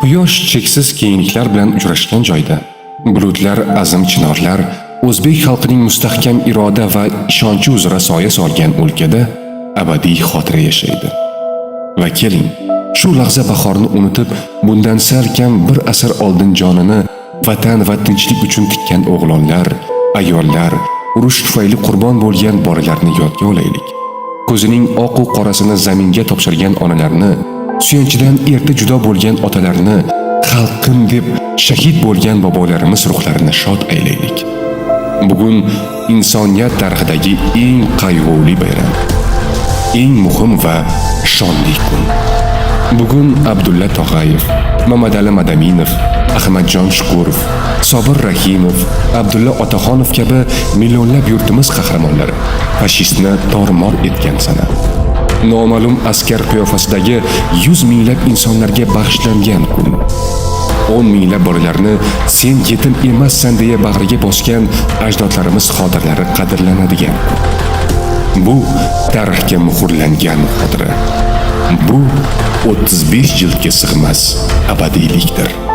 Quyosh cheksiz kengliklar bilan uchrashgan joyda, bulutlar azim chinorlar, o'zbek xalqining mustahkam iroda va ishonchi uzra soya solgan o'lkada abadiy xotira yashaydi. Va keling, shu lahza bahorni unutib, bundan sal kam bir asr oldin jonini vatan va tinchlik uchun tikkan o'g'lonlar, ayollar, urush tufayli qurbon bo'lgan bolalarni yodga olaylik. Ko'zining oq va qorasini zaminga topshirgan onalarni, suyanchidan erta judo bo'lgan otalarni, xalqim deb shahid bo'lgan bobolarimiz ruhlarini shod aylaylik. Bugun insoniyat tarixidagi eng qayg'uli bayram, eng muhim va shonli kun. Bugun Abdulla Tog'ayev, Mamadali Madaminov, Ahmadjon Shukurov, Sobir Rahimov, Abdulla Otaxonov kabi millionlab yurtimiz qahramonlari fashistni tormor etgan sana. Noma'lum askar qiyofasidagi 100 minglab insonlarga bag'ishlangan kun. 10 minglab bolalarni sen yetim emassan deya bag'riga bosgan ajdodlarimiz xotiralari qadrlanadigan kun. Bu tarixga muhrlangan xotira. Bu 35 yilga sig'mas abadiylikdir.